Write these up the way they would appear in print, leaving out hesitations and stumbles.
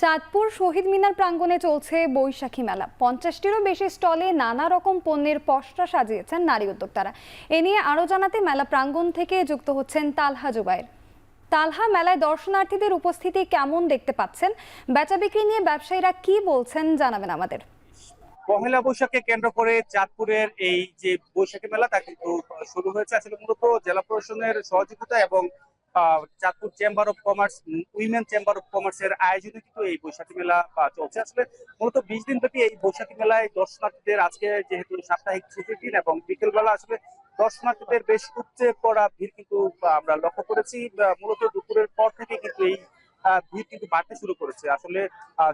চাঁদপুর শহীদ মিনার প্রাঙ্গণে চলছে বৈশাখী মেলা। 50টিরও বেশি স্টলে নানা রকম পণ্যের পসরা সাজিয়েছেন নারী উদ্যোক্তারা। এ নিয়ে আরো জানাতে মেলা প্রাঙ্গণ থেকে যুক্ত হচ্ছেন তালহা জুবায়ের। তালহা, মেলায় দর্শনার্থীদের উপস্থিতি কেমন দেখতে পাচ্ছেন? বেচা বিক্রি নিয়ে ব্যবসায়ীরা কি বলছেন জানাবেন আমাদের। পহেলা বৈশাখকে কেন্দ্র করে চাঁদপুরের এই যে বৈশাখী মেলা তা কিন্তু শুরু হয়েছে আসলে মূলত জেলা প্রশাসনের সহযোগিতা এবং Chandpur chamber of commerce, women chamber of কমার্সের আয়োজনে কিন্তু এই বৈশাখী মেলা চলছে। আসলে মূলত 20 দিন ব্যাপী এই বৈশাখী মেলায় দর্শনার্থীদের আজকে যেহেতু সাপ্তাহিক ছুটির দিন এবং বিকেলবেলা আসলে দর্শনার্থীদের বেশ উপচে পড়া ভিড় কিন্তু আমরা লক্ষ্য করেছি। মূলত দুপুরের পর থেকে কিন্তু এই ভিড় কিন্তু বাড়তে শুরু করেছে। আসলে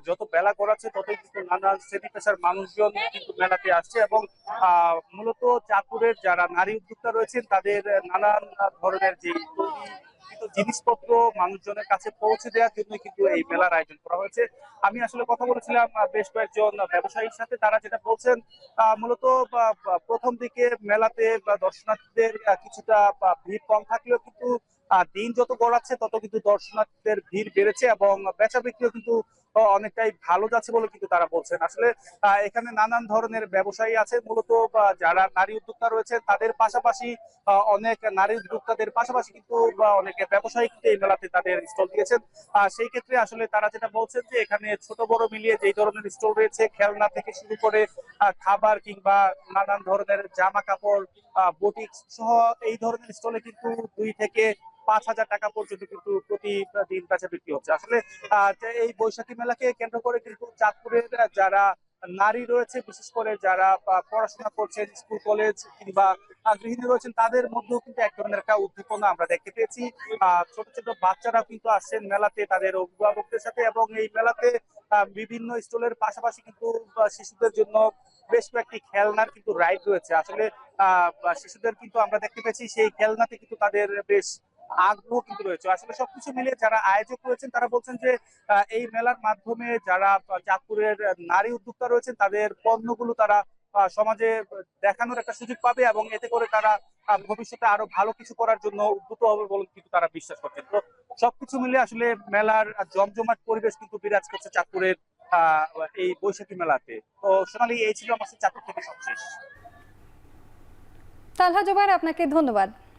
যত বেলা গড়াচ্ছে ততই কিন্তু নানা শ্রেণী পেশার মানুষজন কিন্তু মেলাতে আসছে এবং মূলত চাঁদপুরের যারা নারী উদ্যোক্তা রয়েছেন তাদের নানান ধরনের যে কিন্তু জিনিসপত্র মানুষজনের কাছে পৌঁছে দেওয়ার জন্য কিন্তু এই মেলার আয়োজন করা হয়েছে। আমি আসলে কথা বলেছিলাম বেশ কয়েকজন ব্যবসায়ীর সাথে, তারা যেটা বলছেন মূলত প্রথম দিকে মেলাতে দর্শনার্থীদের কিছুটা ভিড় কম থাকলেও কিন্তু দিন যত গড়াচ্ছে তত কিন্তু দর্শনার্থীদের ভিড় বেড়েছে এবং বেচা বিক্রিও কিন্তু অনেকটাই ভালো যাচ্ছে বলে কিন্তু তারা বলছেন। আসলে এখানে নানান ধরনের ব্যবসায়ী আছে, মূলত যারা নারী উদ্যোক্তা রয়েছে তাদের পাশাপাশি অনেক নারী উদ্যোক্তাদের পাশাপাশি কিন্তু অনেকে ব্যবসায়ী কিন্তু এই মেলাতে তাদের স্টল দিয়েছেন। সেই ক্ষেত্রে আসলে তারা যেটা বলছেন যে এখানে ছোট বড় মিলিয়ে যেই ধরনের স্টল রয়েছে, খেলনা থেকে শুরু করে খাবার কিংবা নানান ধরনের জামা কাপড়, বুটিক্স সহ এই ধরনের স্টলে কিন্তু 2 থেকে 5 হাজার টাকা পর্যন্ত কিন্তু প্রতিদিন বেচা বিক্রি হচ্ছে। আসলে যে এই বৈশাখী মেলাকে কেন্দ্র করে কিন্তু চাঁদপুরের যারা নারী রয়েছে, বিশেষ করে যারা পড়াশোনা করছেন স্কুল কলেজ কিংবা গৃহিণী রয়েছেন, তাদের মধ্যেও কিন্তু এক ধরনের একটা উদ্দীপনা আমরা দেখতে পেয়েছি। ছোট ছোট বাচ্চারা কিন্তু আসছেন মেলাতে তাদের অভিভাবকদের সাথে এবং এই মেলাতে বিভিন্ন স্টলের পাশাপাশি কিন্তু শিশুদের জন্য বেশ কয়েকটি খেলনার কিন্তু রাইড রয়েছে। আসলে শিশুদের কিন্তু আমরা দেখতে পেয়েছি সেই খেলনাতে কিন্তু তাদের বেশ আগ্রহ কিন্তু রয়েছে। আসলে সবকিছু মিলিয়ে যারা আয়োজক রয়েছেন তারা বলছেন যে এই মেলার মাধ্যমে যারা চাঁদপুরের নারী উদ্যোক্তা রয়েছেন তাদের পণ্যগুলো তারা সমাজে দেখানোর একটা সুযোগ পাবে এবং এতে করে তারা ভবিষ্যতে আরো ভালো কিছু করার জন্য উদ্যত হবে বলে কিন্তু তারা বিশ্বাস করছেন। তো সবকিছু মিলিয়ে আসলে মেলার জমজমাট পরিবেশ কিন্তু বিরাজ করছে চাঁদপুরের আহ এই বৈশাখী মেলাতে। তো সোনালী, এই ছিল আমার চাঁদপুর থেকে সবশেষ। তালহা জুবায়ের, আপনাকে ধন্যবাদ।